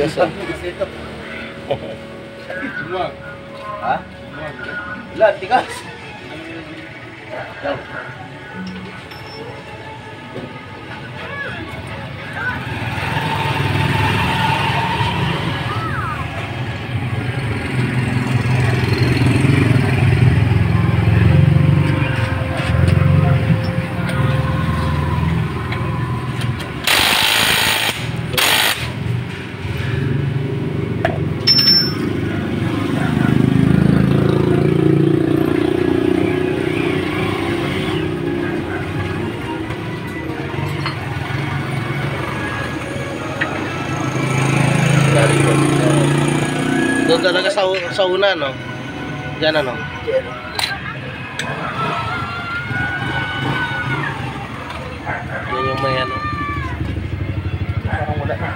Tigas ah. Ha? Wala, tigas. Doon talaga sa una, no? Diyan, ano? Yan yung may ano. Parang wala na.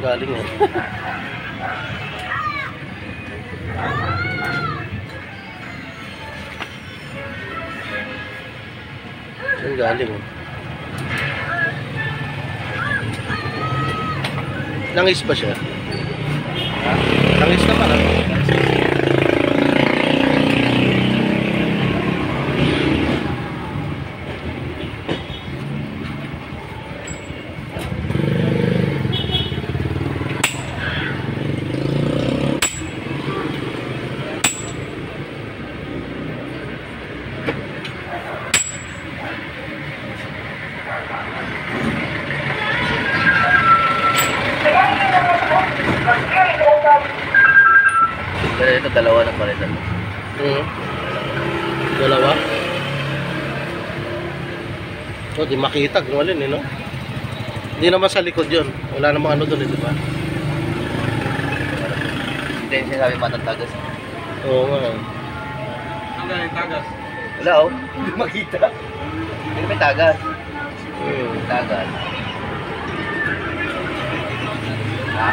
Galing eh. Yan galing eh. Langis ba siya? Langis naman ano? Pero ito dalawa na palitan. Dalawa? Oh, di makita kung alin eh, no? Hindi naman sa likod yun. Wala namang ano doon eh, di ba? Hindi yung sinasabi patang tagas. Oo nga. Ang galing tagas. Wala oh, hindi makita. Hindi may tagas. Tagas. Ha?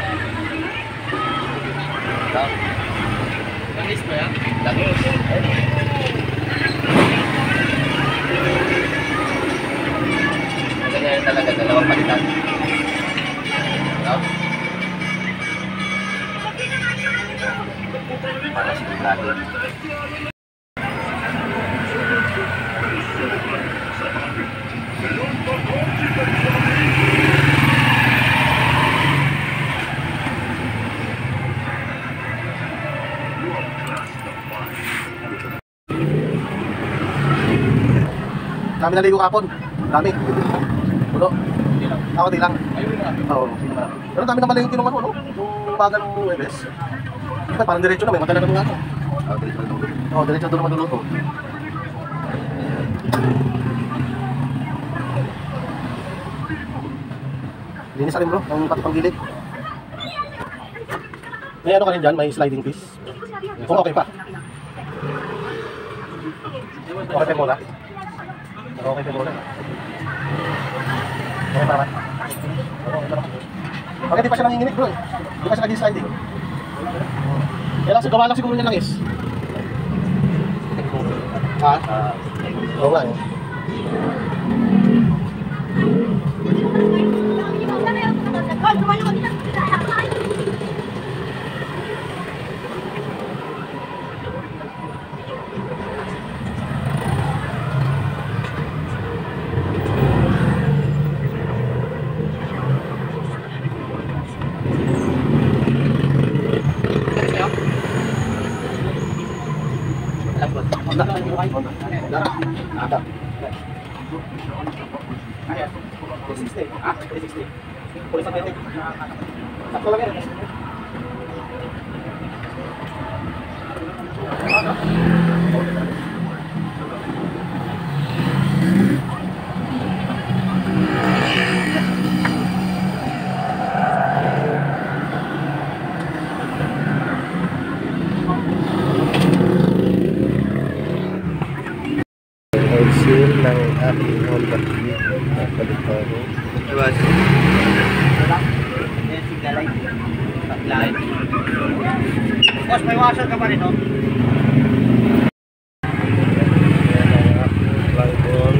Langis ba yan? Langis. Ganyan talaga, dalawang palitan. No? Para sigurado. Dami naligo kapon. Dami. Puno. Ako di lang. Oo. Pero dami naman yung kinuman mo, no? Yung bagal ng Webes. Diba, parang diretso na, may matagal na mga ano. Oo, diretso doon naman luluto. Linis na rin bro, ang pati pang gilid. May ano ka rin dyan, may sliding piece. Kung okay pa. Okay pa muna. Okay pa muna. Okay pa naman. Okay, di pa siya nanginginig bro. Di pa siya nag-sliding. Kailangan gawa lang siguro niya langis. Ha? Oo nga eh. Ada. 360. Ah, 360. Pulis sa tete. Sakto lang yan. Seal ng aking Honda Click na palitaro. Diba? Yan si Galay. Light. Boss, may washer ka pa rin, no? Yan ang aking flyball.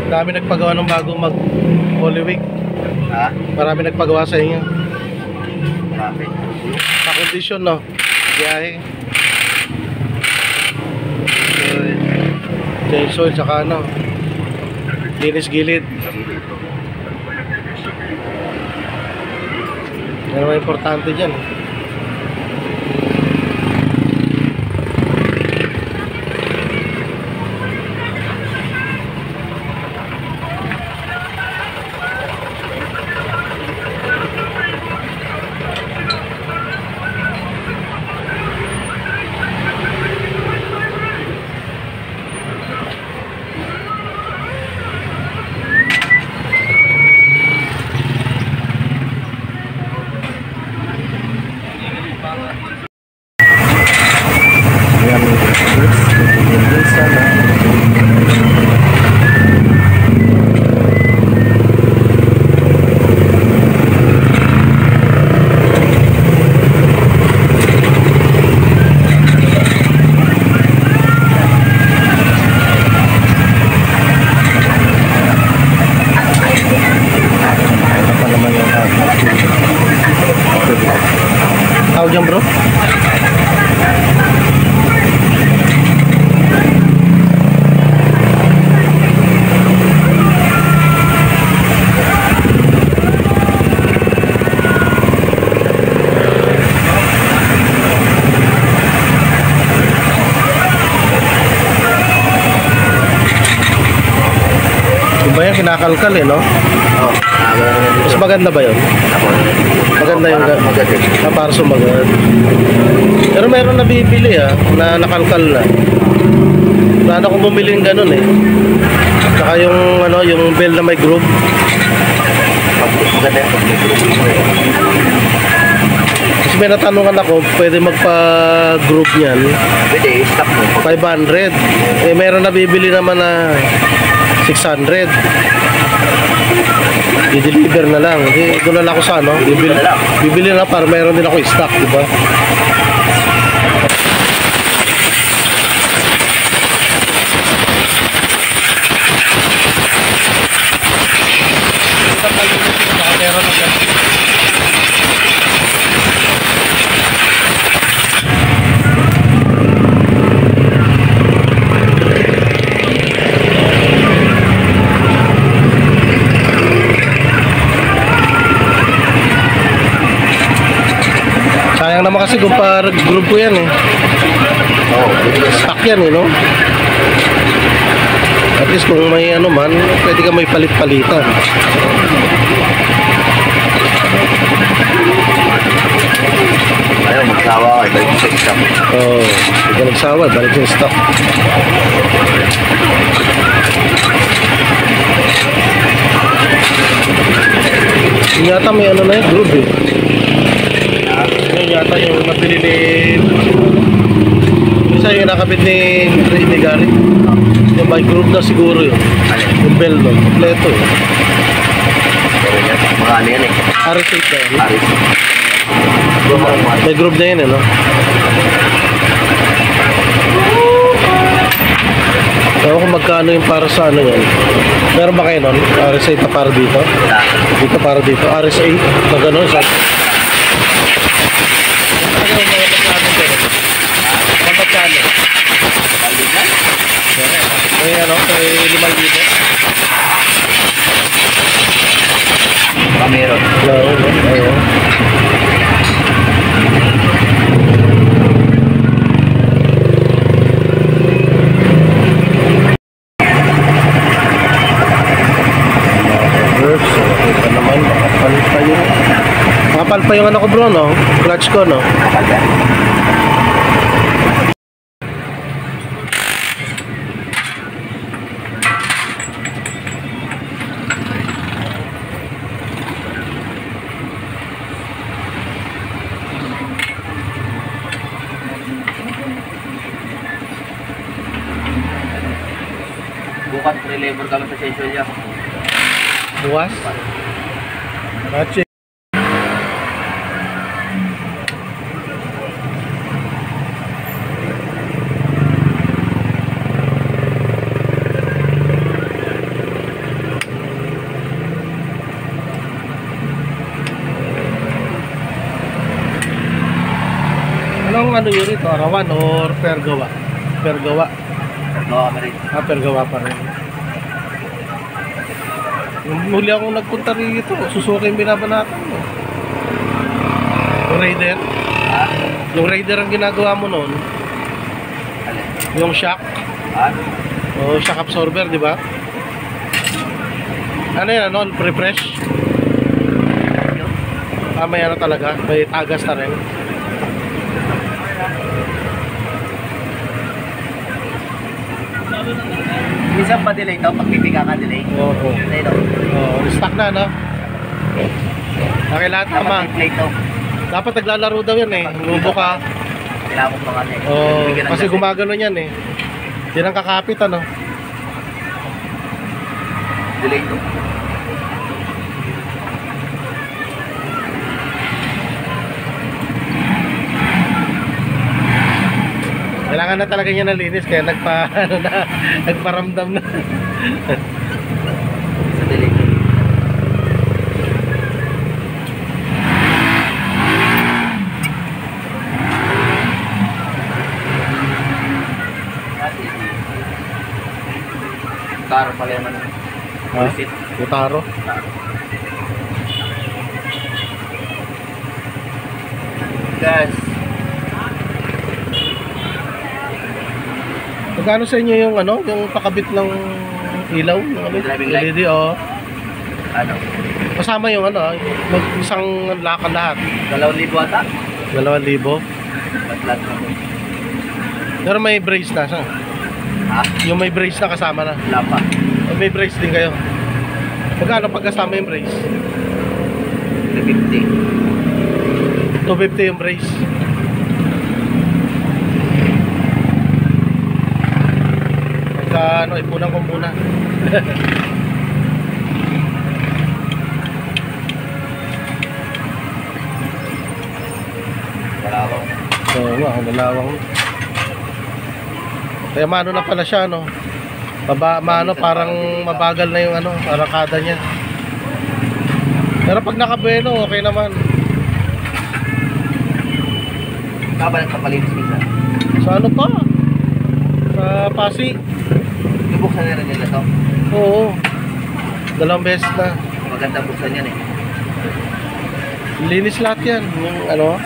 Marami nagpagawa ng bago mag Holy Week. Ha? Marami nagpagawa sa inyo. Marami. Sa kondisyon, no? Biyahe. Change oil, saka ano, linis gilid. Yan naman importante dyan. Tawag dyan, bro? Ba yan, kinakalkal eh, no? Oo. Mas maganda ba yun? Maganda yung para sumagal. Pero meron nabibili na nakalkal na. Plano kong bumili ng ganun eh. Saka yung ano, yung bell na may groove. Maganda yung Kasi may natanungan ako, pwede magpa-groove niyan. pwede, stock mo. 500. Eh meron nabibili naman na 600. I-deliver na lang. Hindi, doon na lang ako sa ano. Bibili na lang para meron din ako i-stock, di ba? Meron na yan. Sayang naman kasi kung par-group ko yan eh. Oo. Stock yan eh, no? At least kung may ano man, pwede ka may palit-palitan. Ayaw, magsawa ka. Ibalik sa stock. Oo, hindi ka nagsawa, balik yung stock. Yun yata may ano na yung group eh. Yun yata yung nabili ni... Isa yung nakabit ni Gary. Yung may group na siguro yun. Yung bell no, kompleto eh. Pero yan, mga ano yan eh. RS8 na yun. Aris. May group na yun eh, no? Ewan kung magkano yung para sa ano yan. Meron ba kayo nun? RS8 na para dito? Dito para dito. RS8 na gano'n. Sa... Magkano? May ano? May 5 dito? Meron. Oo. Ayun. Ito naman, makapal pa yung ano ko bro, no? Clutch ko, no? Bukas pre-labor kami sa session niya. Buwas? Ratchet. Anong ano yun ito? Arawan or pergawa? Pergawa. No, kami rin. Pergawa pa rin. Yung huli akong nagpunta rito, Suzuki yung binabanatan mo. Yung Raider. Yung Raider ang ginagawa mo noon. Yung shock. O shock absorber, di ba? Ano yan, ano? Refresh? May ano talaga? May tagas na rin. Minsan pa delay to, pag pipiga ka delay. Oo. Delay to. Stock na, no? Okay, lahat tama. Play to. Dapat naglalaro daw yan eh. Nubo ka. Kailangan mo pa kasi. Kasi gumagano yan eh. Yan ang kakapit, ano? Delay to. Kailangan na talaga niya nalinis kaya nagparamdam na. Sa delay. Karo pala yung ano. Bullshit. Utaro. Gas. Magkano sa inyo yung ano, yung pakabit ng ilaw, ng ano, Driving light? LED, oh. Ano? Kasama yung ano, isang lakan lahat. 2,000 ata? 2,000. Batlat mo. Pero may brace na siya. Ha? Yung may brace na kasama na. Wala pa. May brace din kayo. Magkano pagkasama yung brace? 350. 250 yung brace. Pagka ano, ipunan ko muna. Dalawang. Oo nga, dalawang. Kaya mano na pala siya, no? Mano, parang mabagal na yung ano, arakada niya. Pero pag nakabeno, okay naman. Kabalang kapalinis minsan. Sa ano pa? Sa Pasi. Ibuksan na rin nila to. Oo. 2 beses na. Maganda buksan yan eh. Linis lahat yan. Yung ano.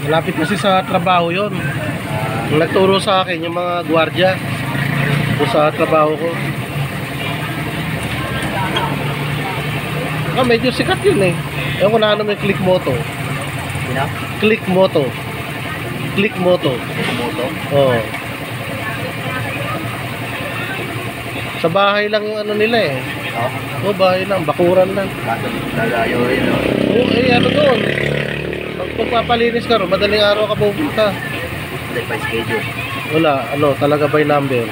Malapit kasi sa trabaho yon. Nagturo sa akin yung mga gwardiya sa trabaho ko. Medyo sikat yun eh. Ewan ko na ano may click moto. Sino? Click moto. Click moto. Moto? Oo. Sa bahay lang yung ano nila eh. Oo. Oo, bahay lang. Bakuran lang. Lalayo rin no? Oo, ano doon? magpapalinis ka ron, madaling araw ka pupunta. Hindi pa schedule. Wala, ano, talaga by number.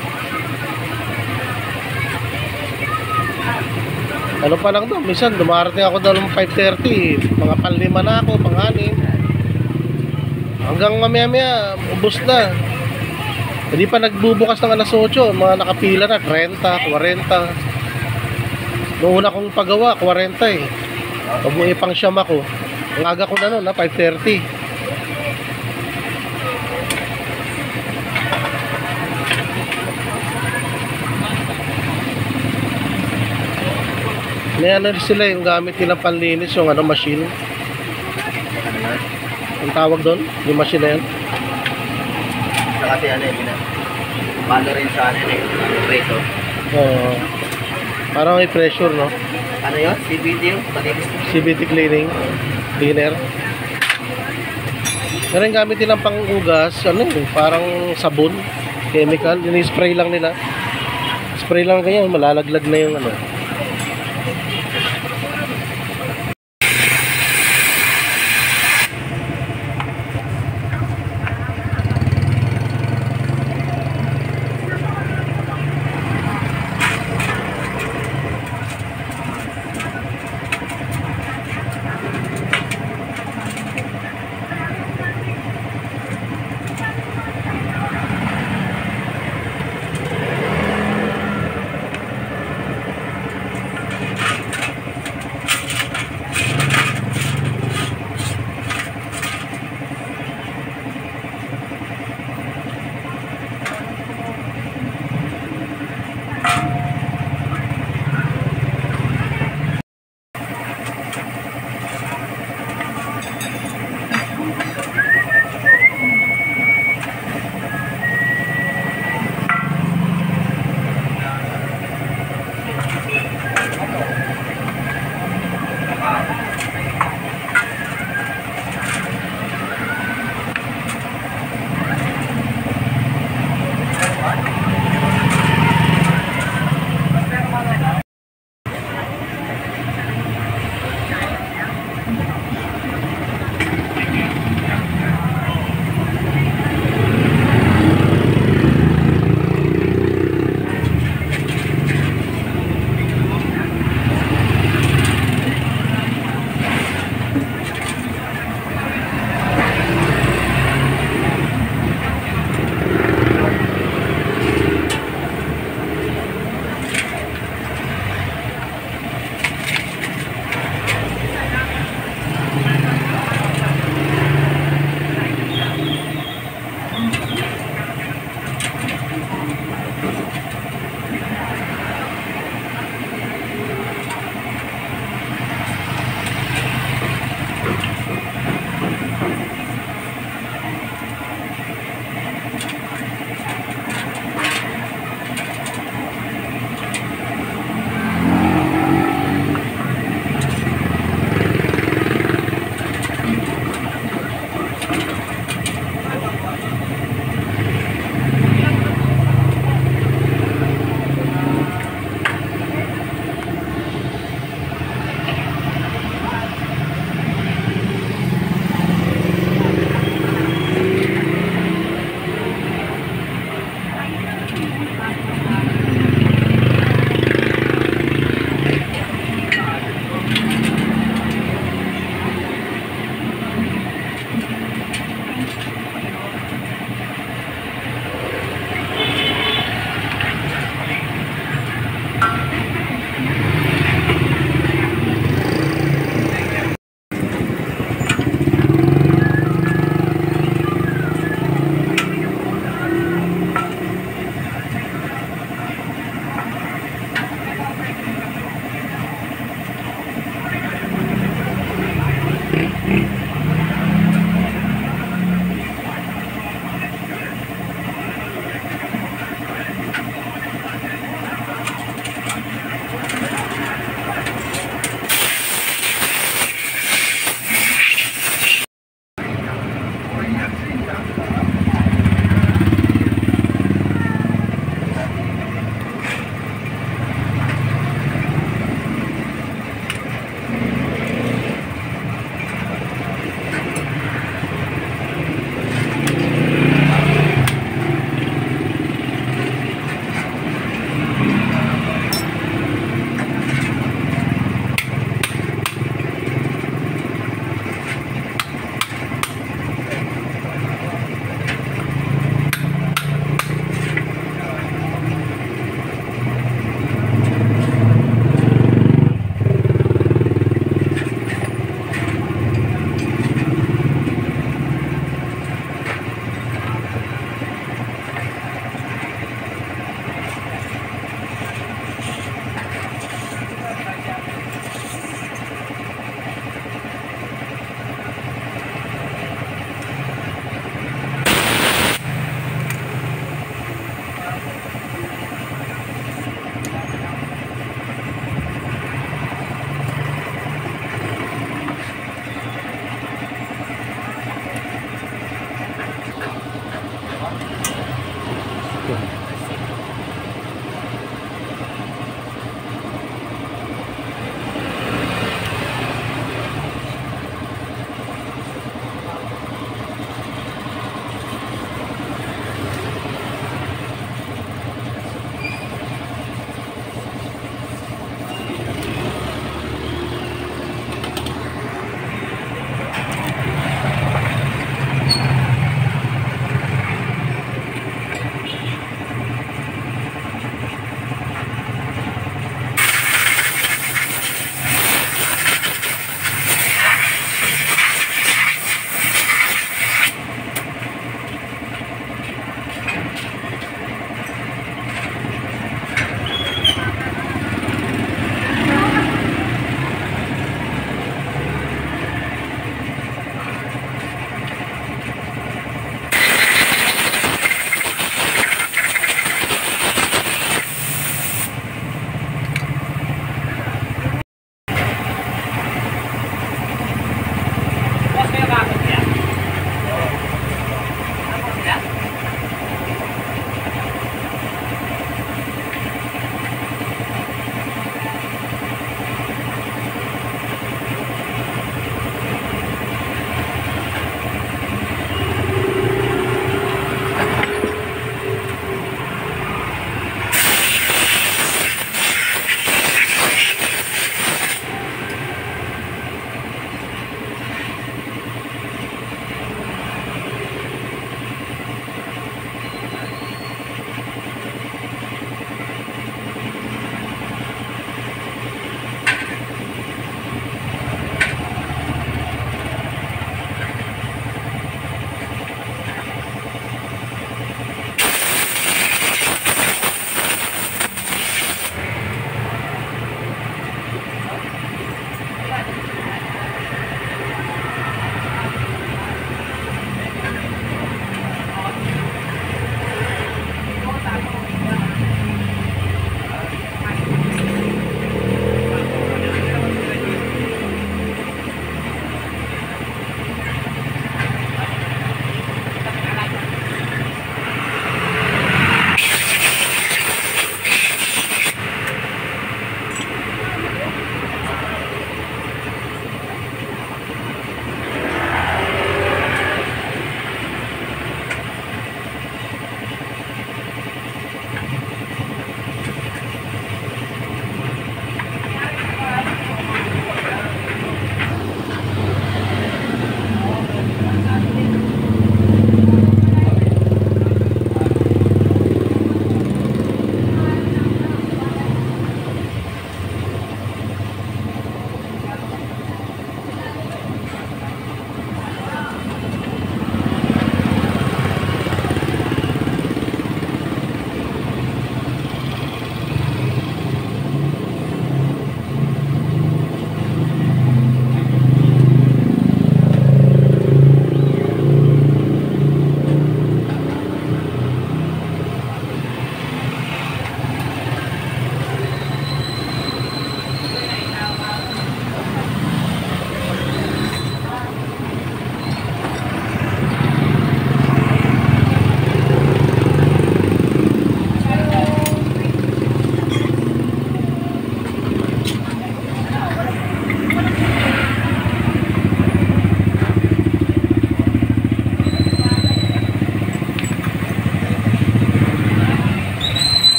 Ano pa lang daw, minsan dumarating ako daw ng 5:30, mga pang-5 na ako, pang-6. Hanggang mamaya-maya, ubos na. Hindi pa nagbubukas ng alas 8, mga nakapila na, 30, 40. Noong una kong pagawa, 40 eh. Pag may pang siyam ako, ang aga ko na noon, 5:30. May ano sila yung gamit nilang panlinis, yung ano, machine. Ano yun? Ang tawag doon, yung machine na yun. Saka kasi ano yun, palo rin sa ano yun, preso. Oo. Parang may pressure, no? Ano yun? CBD yung palinis. CBT cleaning, cleaner. Pero yung gamit nilang pang-ugas, ano yun, parang sabon, chemical, ini-spray lang nila. Spray lang kanya, malalaglag na yung ano.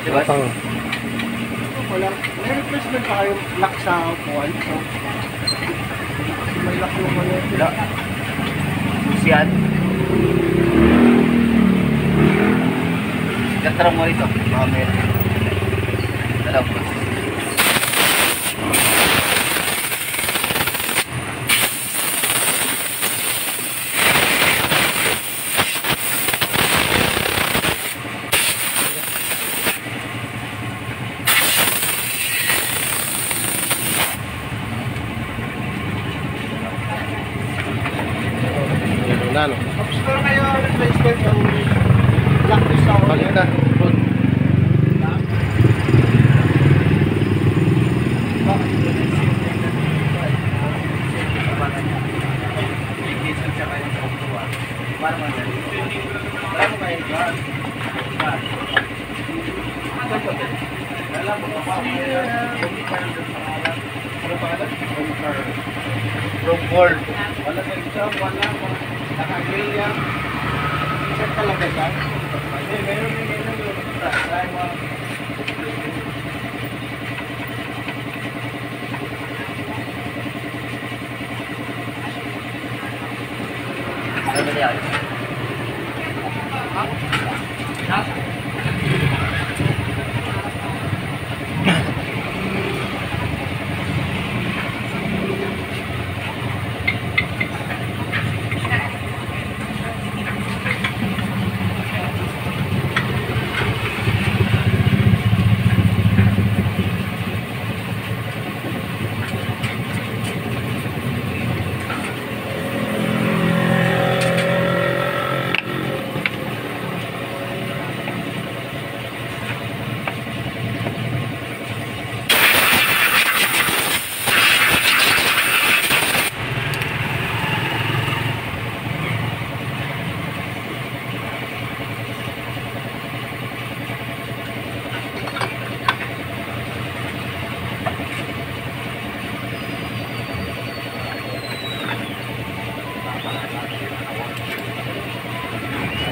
Diba? Tang. Wala. May replacement pa kayong lock sa upuan. So, may lock yung mga Wala. Siyan. Katara mo ito. Mga meron. Dalaw po. Wala no. Tapos meron kayo replacement ng lock sa upuan. Balik na. Rockford. Wala sa exam, wala. Nakagrill yan. Check talaga siya. Hindi, meron yung tayo mga... Ano ba yan?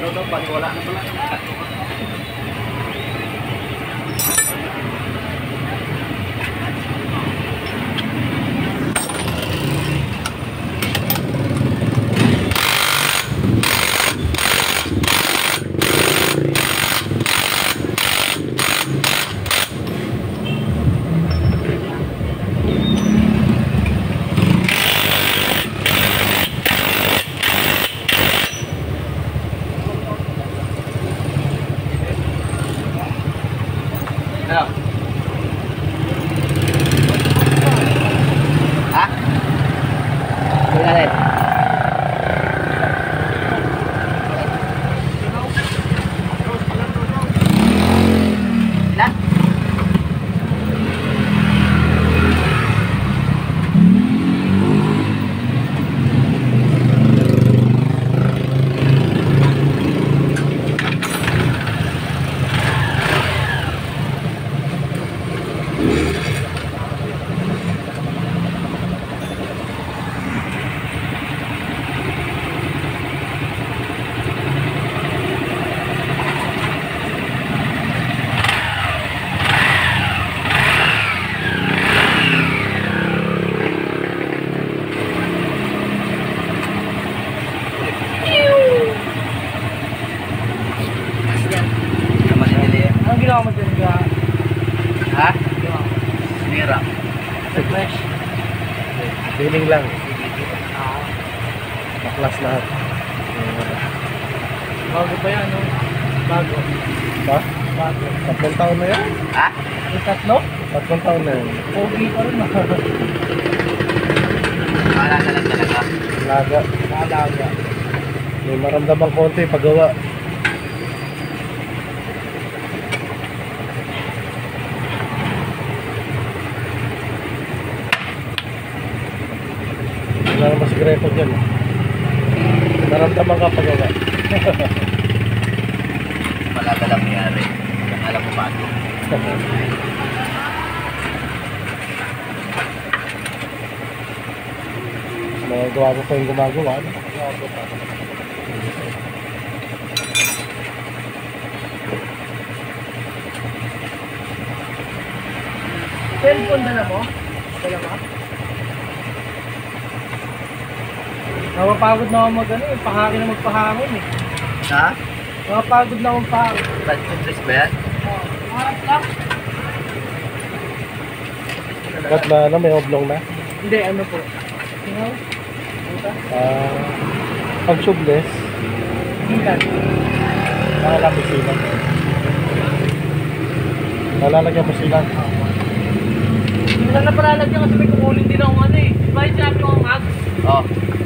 Ano daw, wala na pala. Ano? Ha? Hindi na rin. Ilan? Naman yung hili. Anong ginawa mo dyan ka? Ha? Mira. Fresh. Feeling lang. Baklas lahat. Bago pa yan, no? Bago. Pa? Bago. 3 taon na yan? Ha? Yung tatlo? 3 taon na yan. Pogi pa rin, Maalala lang talaga. Laga. Nakalaga. May maramdamang konti paggawa. Wala naman sikreto dyan. Maramdaman ka paggawa. Malaga lang nangyari. Alam mo ba? Mga gawa ko pa yung gumagawa. Ano? Cellphone dala mo? Dala mo? Nakapagod na ako mag-ano eh. Pahangin na magpahangin eh. Ha? Nakapagod na akong pahangin. Transformers ba yan? Harap lang. Ba't na ano, may oblong na? Hindi, ano po. Singaw? Puta? Pag tubeless, Tingkan. nakalapit silang. Nalalagyan mo silang. Hindi na napalalagyan kasi may kukunin din akong ano eh. Diba yung sabi ko ang mag? Oo.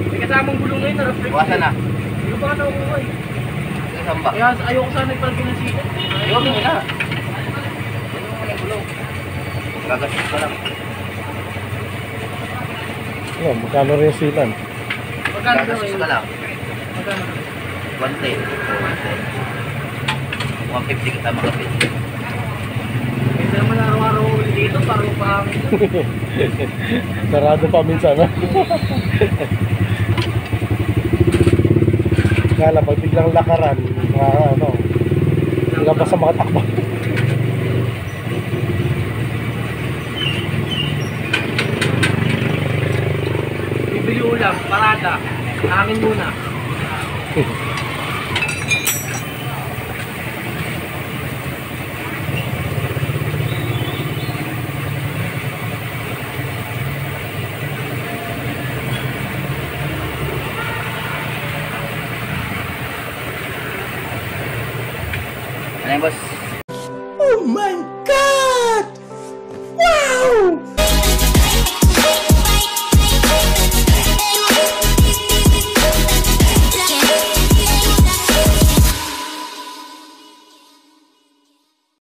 May kasamang gulong ngayon na reflect. Bukasan na. Hindi ko pa nga nakukuha eh. Saan ba? Kaya ayoko sana nagpalagyan ng sikat. Ayun mo na. Gagastos ko lang. Ano, magkano rin yung silang? Magkano daw Gagastos eh? ko lang. Magkano? 110. 150 kita makapit. Kasi naman araw-araw ulit dito, parang pahangin. Sarado pa minsan, no? Kala, pag biglang lakaran, ano, biglang basta makatakbo. Bibili ulam, parada. Hangin muna. Ano yung boss? Oh my